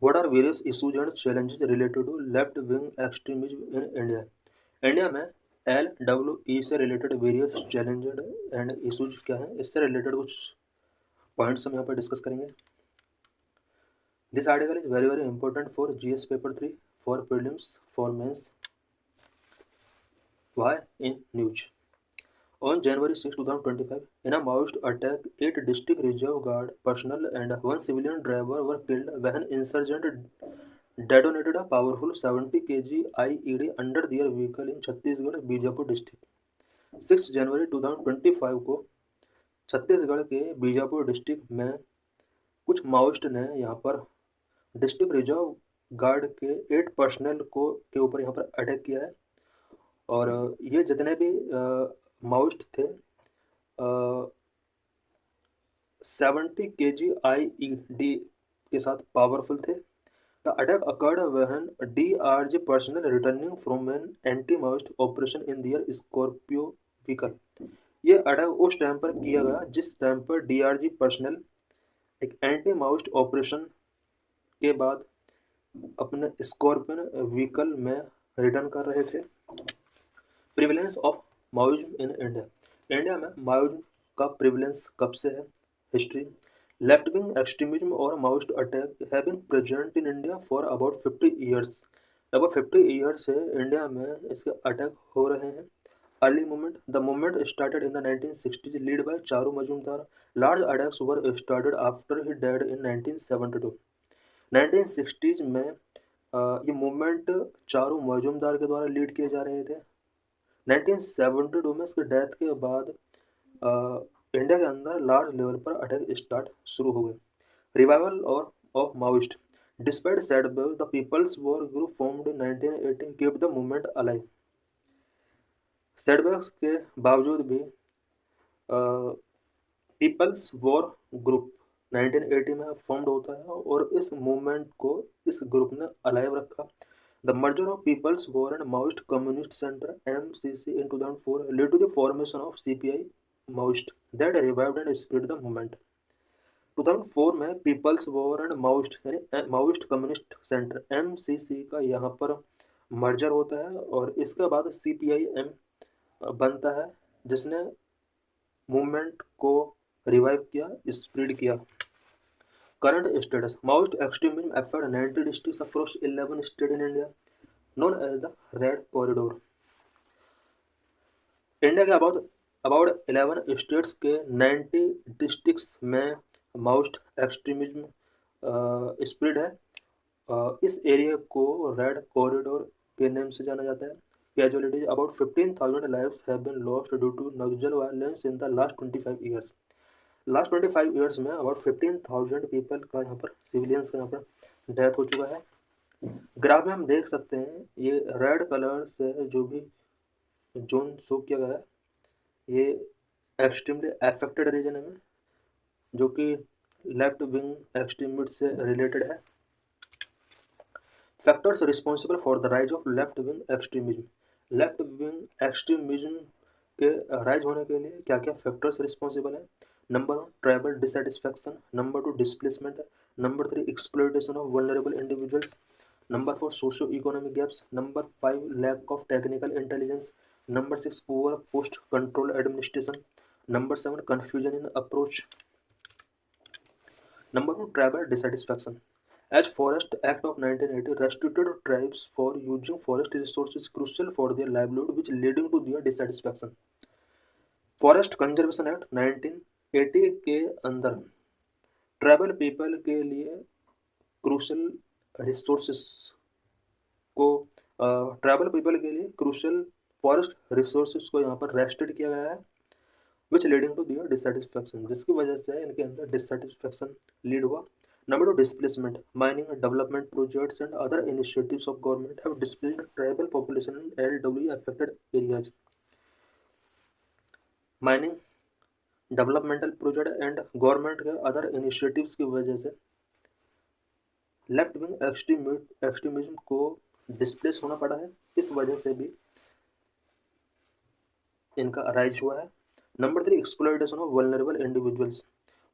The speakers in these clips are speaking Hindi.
What are various issues and challenges related to left wing extremism in India? India में LWE से related various challenged and issues क्या हैं, इससे रिलेटेड कुछ पॉइंट्स हम यहाँ पर डिस्कस करेंगे. This article is very very important for GS paper 3, for prelims, for mains. Why in news? On January 6, 2025, in a Maoist attack, 8 district reserve guard personnel and 1 civilian driver were killed when insurgent detonated a powerful 70 kg IED under their vehicle in Chhattisgarh Bijapur district. 6 जनवरी 2025 को छत्तीसगढ़ के बीजापुर डिस्ट्रिक्ट में कुछ माओइस्ट ने यहाँ पर डिस्ट्रिक्ट रिजर्व गार्ड के 8 पर्सनल के ऊपर यहाँ पर अटैक किया है. और ये जितने भी माओइस्ट थे 70 kg IED के साथ पावरफुल थे. The attack occurred when DRG personnel returning from an anti Maoist operation in their Scorpio vehicle. ये अटैक उस टाइम पर किया गया जिस टाइम पर DRG पर्सनल एक एंटी माओइस्ट ऑपरेशन के बाद अपने स्कॉर्पियन व्हीकल में रिटर्न कर रहे थे. Prevalence of Maoism in India. India में माओइज्म का प्रिविलेंस कब से है? हिस्ट्री. लेफ्ट विंग एक्सट्रीमिज्म और Maoist attack have been present in India for about 50 years. लगभग 50 ईयर्स से इंडिया में इसके अटैक हो रहे हैं. Early movement. The movement started in the 1960s lead by Charu Majumdar. Large attacks were started after he died in 1972. 1960s में ये मूवमेंट चारू मजूमदार के द्वारा लीड किए जा रहे थे. 1972 में इसके डेथ के बाद इंडिया के अंदर लार्ज लेवल पर अटैक स्टार्ट शुरू हो गए. रिवाइवल और of Maoist. Despite setbacks the People's War Group formed in 1980 keep the movement alive. Setbacks के बावजूद भी पीपल्स वॉर ग्रुप 1980 में फॉर्म्ड होता है और इस मूवमेंट को इस ग्रुप ने अलाइव रखा. The merger of People's War and Maoist Communist Center (MCC) in 2004 led to the formation of CPI Maoist that revived and spread the movement. 2004 में पीपल्स वॉर एंड माओइस्ट यानी माओइस्ट कम्युनिस्ट सेंटर MCC का यहाँ पर मर्जर होता है और इसके बाद CPIM बनता है जिसने मूवमेंट को रिवाइव किया, स्प्रेड किया. Current status. Maoist extremism affects 90 districts across 11 states in India, known as the Red Corridor. India के about 11 स्टेट्स के 90 डिस्ट्रिक्ट्स में माओइस्ट एक्सट्रीमिज्म स्प्रेड है. इस एरिया को रेड कॉरिडोर के नाम से जाना जाता है. Casualties. About 15,000 lives have been lost due to Naxal violence in the last 25 years. Last 25 years में अबाउट 15,000 पीपल का यहाँ पर सिविलियंस का यहाँ पर डेथ हो चुका है. ग्राफ में हम देख सकते हैं ये रेड कलर से जो भी जोन शो किया गया है ये एक्सट्रीमली अफेक्टेड रीजन है जो कि लेफ्ट विंग एक्सट्रीमिस्ट से रिलेटेड है. Factors responsible for the rise of left wing extremism. लेफ्ट विंग एक्सट्रीमिज्म के राइज होने के लिए क्या क्या फैक्टर्स रिस्पॉन्सिबल हैं? Number 1 tribal dissatisfaction. Number 2 displacement. Number 3 exploitation of vulnerable individuals. Number 4 socio economic gaps. Number 5 lack of technical intelligence. Number 6 poor post control administration. Number 7 confusion in approach. Number 2 tribal dissatisfaction. As Forest Act of 1980 restricted tribes for using forest resources crucial for their livelihood, which leading to their dissatisfaction. Forest conservation act 1980 के अंदर ट्राइबल पीपल के लिए क्रूशल रिसोर्सेस को ट्राइबल पीपल के लिए क्रूशल फॉरेस्ट रिसोर्सेस को यहाँ पर रेस्ट्रिक्ट किया गया है, विच लीडिंग टू दियर डिससेटिस्फैक्शन, जिसकी वजह से इनके अंदर डिससेटिस्फैक्शन लीड हुआ. Number 2 displacement. Mining, development projects and other initiatives of government have displaced tribal population in LW affected areas. Mining, developmental project and government के other initiatives की वजह से लेफ्ट विंग एक्सट्रीमिज्म को डिस्प्लेस होना पड़ा है. इस वजह से भी इनका अराइज हुआ है. Number 3 exploitation of vulnerable individuals.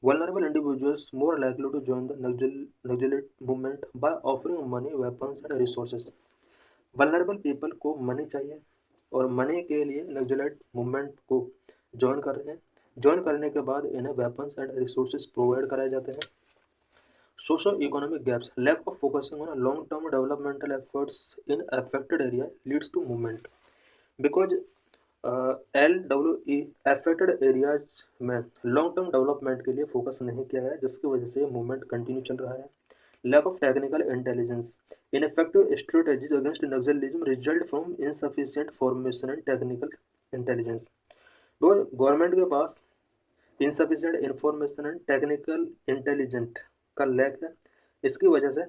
Vulnerable individuals more likely to join the Naxalite movement by offering money, weapons and resources. Vulnerable people को मनी चाहिए और मनी के लिए नक्सलाइट मूवमेंट को ज्वाइन कर रहे हैं। ज्वाइन करने के बाद इन्हें वेपन्स एंड रिसोर्सेज प्रोवाइड कराए जाते हैं। Social economic gaps, lack of focusing on long term developmental efforts in affected area leads to movement. Because LWE affected areas में लॉन्ग टर्म डेवलपमेंट के लिए फोकस नहीं किया गया, जिसकी वजह से मूवमेंट कंटिन्यू चल रहा है। Lack of technical intelligence. Ineffective strategies against Naxalism result from insufficient formation and technical intelligence. तो गवर्नमेंट के पास insufficient information and technical intelligence का लैक है, इसकी वजह से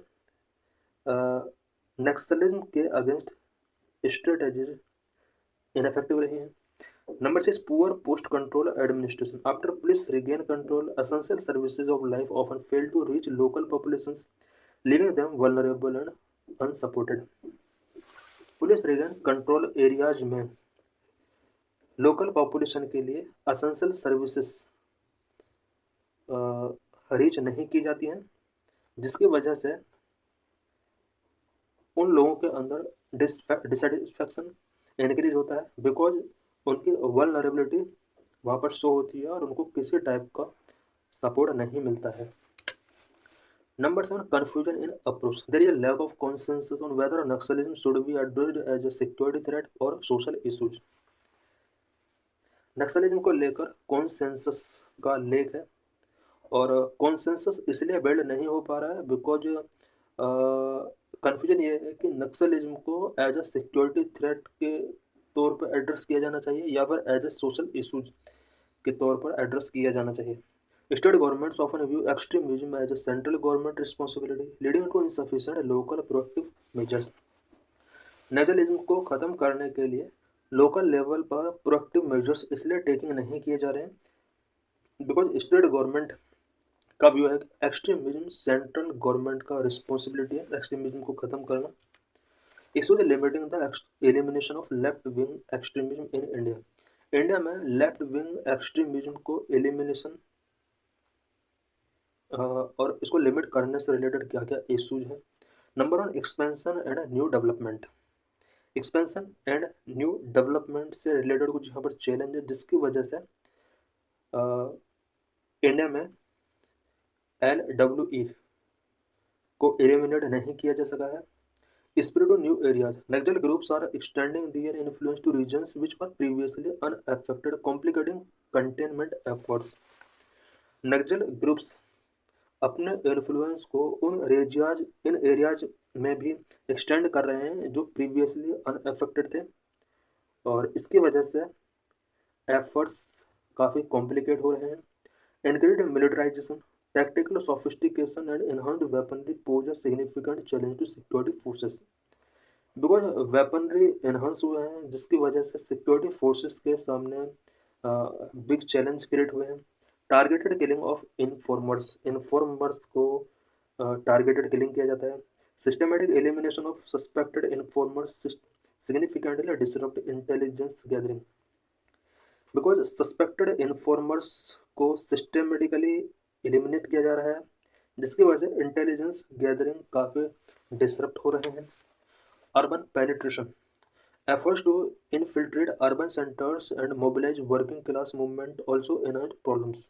नक्सलिज्म के अगेंस्ट स्ट्रेटेजीज इनफेक्टिव रही हैं। Number 6, poor post control administration. After police regain control, essential services of life often fail to reach local populations, leaving them vulnerable and unsupported. Police Reagan control areas में लोकल पॉपुलेशन के लिए असेंशियल सर्विसेज रीच नहीं की जाती हैं, जिसकी वजह से उन लोगों के अंदर डिससेटिस्फैक्शन इंक्रीज होता है, बिकॉज उनकी वल्नरेबिलिटी वहाँ पर शो होती है और उनको किसी टाइप का सपोर्ट नहीं मिलता है। Number 7, confusion in approach. There is a lack of consensus on whether Naxalism should be addressed as a security threat or social issues. Naxalism को लेकर कॉन्सेंसस का लेक है और कॉन्सेंसस इसलिए बिल्ड नहीं हो पा रहा है बिकॉज कन्फ्यूजन ये है कि नक्सलिज्म को एज अ सिक्योरिटी थ्रेट के तौर पर एड्रेस किया जाना चाहिए या फिर एज अ सोशल इशूज के तौर पर एड्रेस किया जाना चाहिए। State governments often view extremism as a central government responsibility, leading to insufficient local proactive measures. Nationalism को ख़त्म करने के लिए लोकल लेवल पर प्रोएक्टिव मेजर्स इसलिए टेकिंग नहीं किए जा रहे हैं बिकॉज स्टेट गवर्नमेंट का व्यू है कि एक्सट्रीमिज्म सेंट्रल गवर्नमेंट का रिस्पॉन्सिबिलिटी है एक्सट्रीमिज्म को ख़त्म करना। Issues limiting the elimination of left wing extremism in India. India में लेफ्ट विंग एक्सट्रीमिज्म को एलिमिनेशन और इसको लिमिट करने से रिलेटेड क्या क्या इश्यूज हैं। Number 1, expansion and new development. Expansion and new development से रिलेटेड कुछ यहाँ पर चैलेंज है, जिसकी वजह से इंडिया में LWE को एलिमिनेट नहीं किया जा सका है। Spread to new areas, Naxal groups are extending their influence to regions which were previously unaffected, complicating containment efforts. Naxal groups अपने इन्फ्लुएंस को इन एरियाज में भी एक्सटेंड कर रहे हैं जो प्रीवियसली अनअफेक्टेड थे और इसकी वजह से एफर्ट्स काफ़ी कॉम्प्लिकेट हो रहे हैं। Increased militarization, tactical sophistication and enhanced weaponry pose a significant challenge to security forces. Because weaponry enhance हुए हैं, जिसकी वजह से सिक्योरिटी फोर्सेस के सामने बिग चैलेंज क्रिएट हुए हैं। टारगेटेड किलिंग ऑफ इन्फॉर्मर्स को टारगेटेड किलिंग किया जाता है। Systematic elimination of suspected informers significantly disrupt intelligence gathering. Because suspected informers को सिस्टमेटिकली एलिमिनेट किया जा रहा है, जिसकी वजह से इंटेलिजेंस गैदरिंग काफ़ी डिसरप्ट हो रहे हैं। Urban penetration, efforts to infiltrate urban centers and mobilize working class movement also enhance problems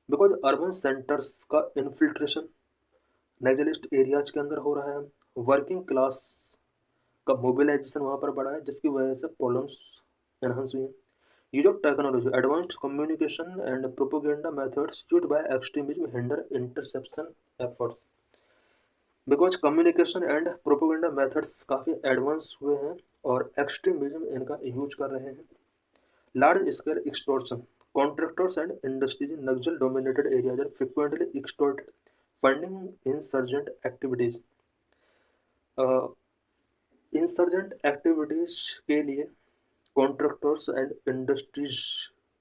because urban centers का infiltration नेगलिस्ट एरियाज के अंदर हो रहा है, वर्किंग क्लास का मोबिलाइजेशन वहाँ पर बढ़ा है, जिसकी वजह से प्रॉब्लम्स एनहांस हुई हैं। Use of technology, advanced communication and propaganda methods used by extremism hinder interception efforts. Because communication and propaganda methods काफ़ी एडवांस हुए हैं और एक्सट्रीमिज्म इनका यूज कर रहे हैं। Large scale extortion, contractors and industries in Naxal dominated areas are frequently extorted funding insurgent activities. Insurgent activities के लिए कॉन्ट्रैक्टर्स एंड इंडस्ट्रीज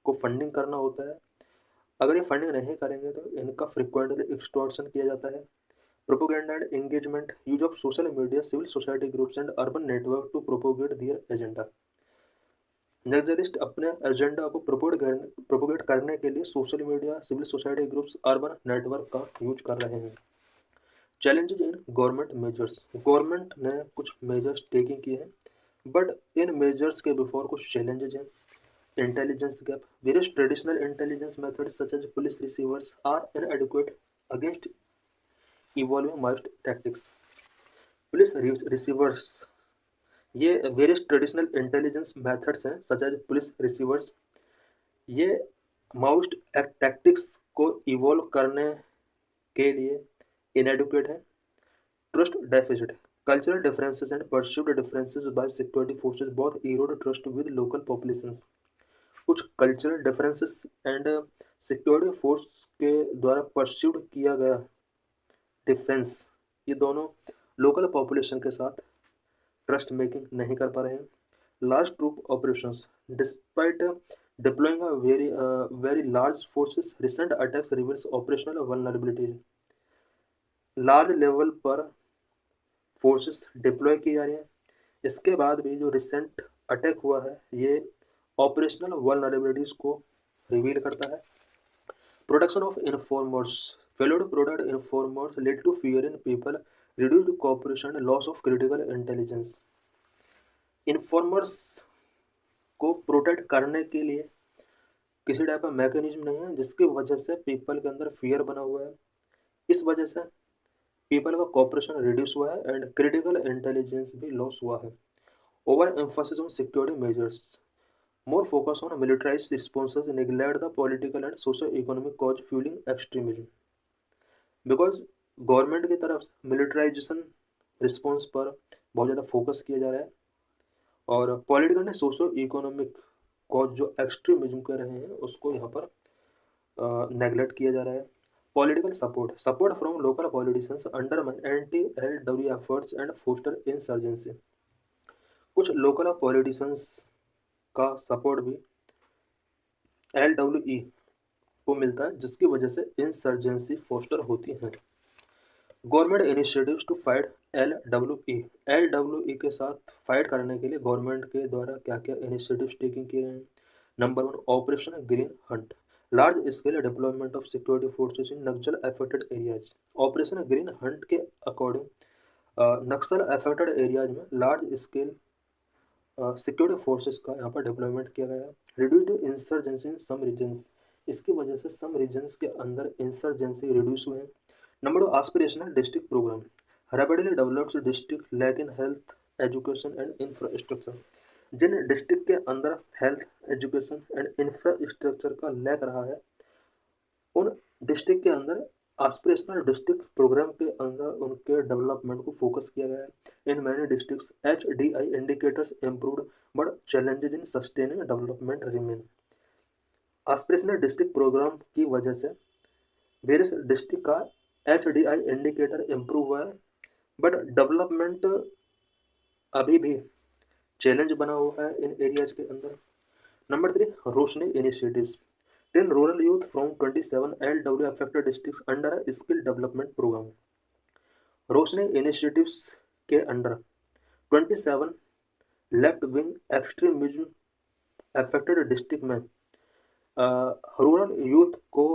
को फंडिंग करना होता है। अगर ये फंडिंग नहीं करेंगे तो इनका फ्रिक्वेंटली एक्सटॉर्शन किया जाता है। Propaganda and engagement, use of social media, civil society groups and urban network to propagate their agenda. Naxalist अपने एजेंडा को प्रोपोगेट करने के लिए social media, civil society groups, urban network का यूज कर रहे हैं। Challenges in government measures, government ने कुछ मेजर्स टेकिंग किए हैं, बट इन मेजर्स के बिफोर कुछ चैलेंजेज हैं। Intelligence gap, various traditional intelligence methods such as police receivers are inadequate against evolving Maoist tactics. Police receivers, ये वेरियस ट्रेडिशनल इंटेलिजेंस मेथड्स हैं सच एज पुलिस रिसीवर्स, ये माउस्ट टैक्टिक्स को इवॉल्व करने के लिए इनएडुकेट है। Trust deficit, cultural differences and perceived differences by security forces both erode trust with local populations. कुछ cultural differences and security force के द्वारा परसीव्ड किया गया डिफरेंस, ये दोनों लोकल पॉपुलेशन के साथ ट्रस्ट मेकिंग नहीं कर पा रहे हैं। Large troop operations, despite deploying very large forces, recent attacks reveals operational vulnerabilities. Large level पर फोर्सेस डिप्लॉय की जा रही हैं, इसके बाद भी जो रिसेंट अटैक हुआ है ये ऑपरेशनल वल्नरेबिलिटीज को रिवील करता है। Production of informers, failed product informers lead to fear in people, reduced cooperation, loss of critical intelligence. Informers को प्रोटेक्ट करने के लिए किसी टाइप का मैकेनिज्म नहीं है, जिसकी वजह से पीपल के अंदर फियर बना हुआ है। इस वजह से पीपल का कॉपरेशन रिड्यूस हुआ है एंड क्रिटिकल इंटेलिजेंस भी लॉस हुआ है। Over emphasis on security measures, more focus on militarized responses, neglect the political and socio-economic cause fueling extremism. Because government की तरफ से मिलिटराइजेशन रिस्पॉन्स पर बहुत ज़्यादा फोकस किया जा रहा है और political and socio economic cause जो एक्सट्रीमिज्म कर रहे हैं उसको यहाँ पर नेगलेक्ट किया जा रहा है। Political support from local politicians undermine anti LW efforts and foster insurgency. कुछ लोकल पॉलिटिशियंस का सपोर्ट भी LWE को मिलता है, जिसकी वजह से इंसर्जेंसी फोस्टर होती हैं। Government initiatives to fight LWE के साथ फाइट करने के लिए गवर्नमेंट के द्वारा क्या क्या इनिशिएटिव्स टेकिंग किए हैं। Number 1, operation green Hunt, large scale deployment of security forces in Naxal affected areas. Operation green Hunt के अकॉर्डिंग नक्सल अफेक्टेड एरियाज में लार्ज स्केल सिक्योरिटी फोर्सेस का यहाँ पर डिप्लॉयमेंट किया गया है। रिड्यूस्ड इंसर्जेंसी इन सम रीजन्स, इसकी वजह से सम रीजन्स के अंदर इंसर्जेंसी रिड्यूस हुए हैं। Number 2, aspirational district program, rapidly developed district lack in health, education and infrastructure. जिन डिस्ट्रिक्ट के अंदर हेल्थ, एजुकेशन एंड इंफ्रास्ट्रक्चर का लैक रहा है, उन डिस्ट्रिक्ट के अंदर एस्पिरेशनल डिस्ट्रिक्ट प्रोग्राम के अंदर उनके डेवलपमेंट को फोकस किया गया है। In many districts HDI indicators improved but challenges in sustaining development remain. Aspirational district program की वजह से वेरियस डिस्ट्रिक्ट का HDI इंडिकेटर इम्प्रूव हुआ है, बट डेवलपमेंट अभी भी चैलेंज बना हुआ है इन एरियाज के अंदर। Number 3, Roshni initiatives, 10 rural youth from 27 LW affected districts under a skill development program। Roshni initiatives के under 27 left wing extremism affected district में रूरल यूथ को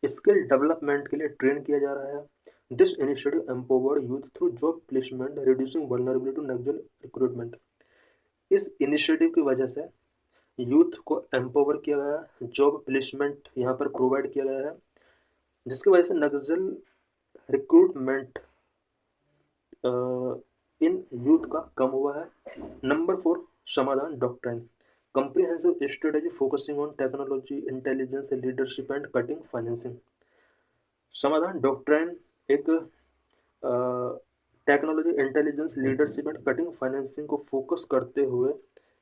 स्किल डेवलपमेंट के लिए ट्रेन किया जा रहा है। This initiative empowered youth through job placement, reducing vulnerability to Naxal recruitment. इस इनिशिएटिव की वजह से यूथ को एम्पावर किया गया, जॉब प्लेसमेंट यहाँ पर प्रोवाइड किया गया है, जिसकी वजह से नक्सल रिक्रूटमेंट इन यूथ का कम हुआ है। नंबर 4, समाधान doctrine, comprehensive strategy focusing on technology, intelligence, leadership and cutting financing। समाधान डॉक्ट्राइन एक technology, intelligence, leadership and cutting financing को फोकस करते हुए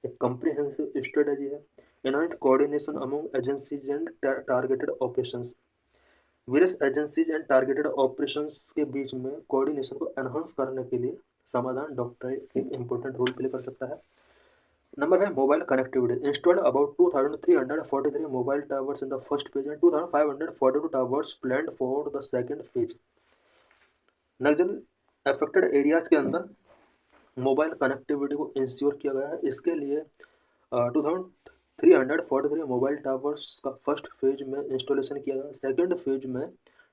एक कम्प्रिहेंसिव स्ट्रेटजी है। Enhanced coordination among agencies and targeted operations, various agencies and targeted operations के बीच में कोऑर्डिनेशन को एनहांस करने के लिए समाधान डॉक्ट्राइन एक इंपॉर्टेंट रोल प्ले कर सकता है। Number 5, mobile connectivity, installed about 2343 mobile towers in the first phase and 2542 towers planned for the second phase. Naxal affected areas के अंदर मोबाइल कनेक्टिविटी को इंश्योर किया गया है। इसके लिए 2343 मोबाइल टावर्स का फर्स्ट फेज में इंस्टॉलेशन किया गया। सेकेंड फेज में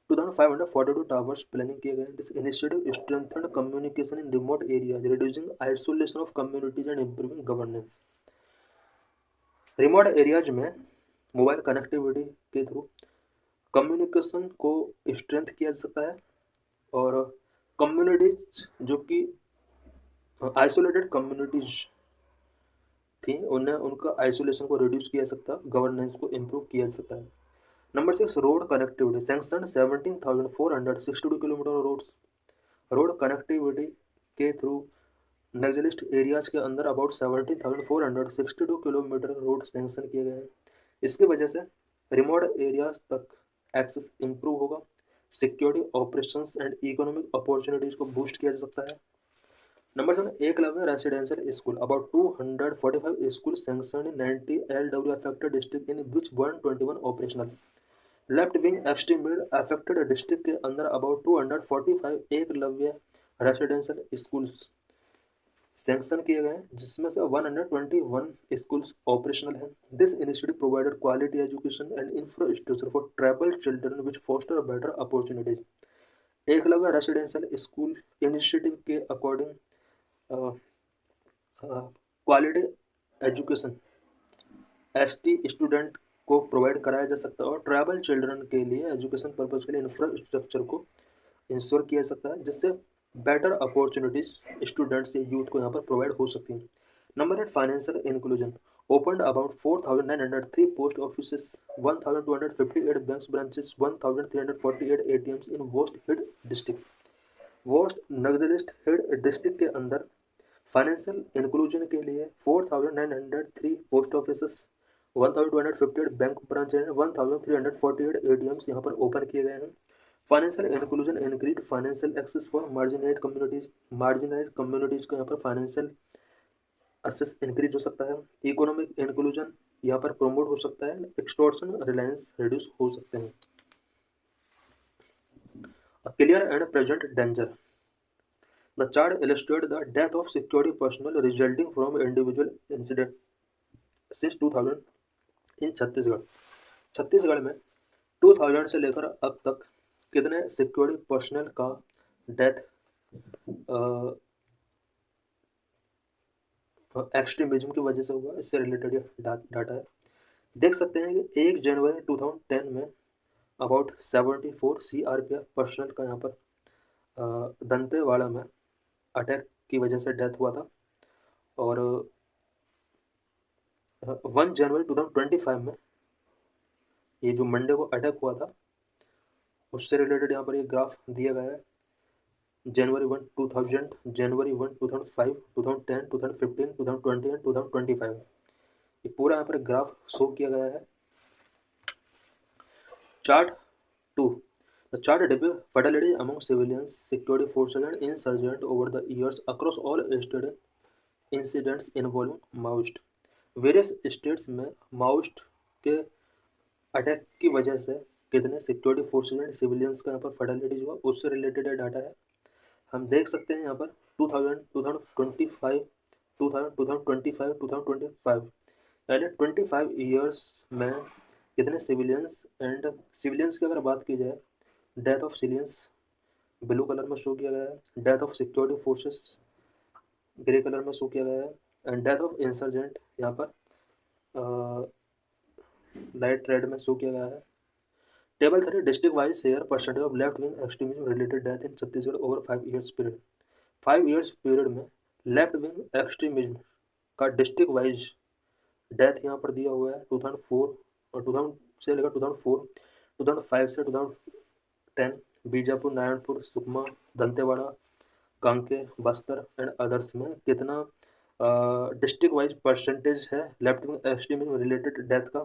2542 टावर्स प्लानिंग किए गए। This initiative strengthened communication in remote areas, reducing isolation of communities and improving governance. Remote areas में मोबाइल कनेक्टिविटी के थ्रू कम्युनिकेशन को स्ट्रेंथ किया जा सकता है और कम्युनिटीज जो कि आइसोलेटेड कम्युनिटीज थी उन्हें उनका आइसोलेशन को रिड्यूस किया जा सकता है, गवर्नेंस को इम्प्रूव किया जा सकता है। Number 6, road connectivity. Sanction 17,462 kilometre road connectivity के थ्रू नेगलिस्ट एरियाज के अंदर अबाउट 17,462 किलोमीटर रोड सैंक्शन किए गए हैं। इसकी वजह से रिमोट एरियाज तक एक्सेस इम्प्रूव होगा, security operations and economic opportunities को बूस्ट किया जा सकता है। Number 7, Eklavya residential school. About 245 school sanction in 90 LW affected district in which 121 operational. Left wing extremist affected district के अंदर about 245 Eklavya residential schools sanction किए गए हैं, जिसमें से 121 स्कूल्स ऑपरेशनल हैं। This initiative provided quality education and infrastructure for tribal children which foster better opportunities. Eklavya residential school initiative के according quality education ST student को प्रोवाइड कराया जा सकता है और ट्राइबल चिल्ड्रन के लिए एजुकेशन पर्पज के लिए इंफ्रास्ट्रक्चर को इंश्योर किया जा सकता है, जिससे बेटर अपॉर्चुनिटीज स्टूडेंट से यूथ को यहाँ पर प्रोवाइड हो सकती हैं। Number 8, financial inclusion. Opened about 4,903 post office, 1,258 bank branches, 1,348 ATMs in worst hit district. Worst नगदलिस्ट हिड डिस्ट्रिक्ट के अंदर फाइनेंशियल इंक्लूजन के लिए 4,903 post office, 1,258 bank branch and 1,348 ATMs यहाँ पर ओपन किए गए हैं। Financial inclusion increase financial access for marginalise communities को यहाँ पर फाइनेंशियल एक्सेस इंक्रीज हो सकता है। इकोनॉमिक इंक्लूजन यहाँ पर प्रमोट हो सकता है। एक्सटॉर्शन रिलायंस रिड्यूस हो सकते हैं। Clear and present danger. The chart illustrates the death of security personnel resulting from individual incident since 2000 in Chhattisgarh. Chhattisgarh में 2000 से लेकर अब तक कितने सिक्योरिटी पर्सनल का डेथ एक्सट्रीमिज्म की वजह से हुआ, इससे रिलेटेड ये डाटा है। देख सकते हैं कि 1 जनवरी 2010 में अबाउट 74 CRPF पर्सनल का यहाँ पर दंतेवाड़ा में अटैक की वजह से डेथ हुआ था और 1 जनवरी 2025 में ये जो मंडे को अटैक हुआ था उससे रिलेटेड यहाँ पर ये ग्राफ दिया गया है। जनवरी 1, 2000, जनवरी 1, 2005, 2010, 2015, 2020 एंड 2025 ये पूरा यहाँ पर ग्राफ शो किया गया है। Chart 2, The chart depicts fatality among civilians, security forces and insurgents over the years across all state incidents involving Maoist। Various states में माओइस्ट के अटैक की वजह से कितने सिक्योरिटी फोर्सेज एंड सिविलियंस का यहाँ पर फर्टिलिटीज हुआ उससे रिलेटेड डाटा है। हम देख सकते हैं यहाँ पर 2000, 2025, 2000, 2025, 2025 यानी 25 ईयर्स में कितने सिविलियंस की अगर बात की जाए, death of civilians blue colour में शो किया गया है, death of security forces grey colour में शो किया गया है एंड डेथ ऑफ इंसर्जेंट यहाँ पर लाइट रेड में शो किया गया है। Table 3, district wise share percentage of left wing extremism related death in Chhattisgarh over 5 years period. 5 years period में लेफ्ट विंग एक्सट्रीमिज्म का डिस्ट्रिक्ट वाइज डेथ यहाँ पर दिया हुआ है 2004 और 2000 से लेकर 2004, 2005 से 2010 बीजापुर, नारायणपुर, सुकमा, दंतेवाड़ा, कांकेर, बस्तर एंड अदर्स में कितना डिस्ट्रिक्ट वाइज परसेंटेज है left wing extremism related death का।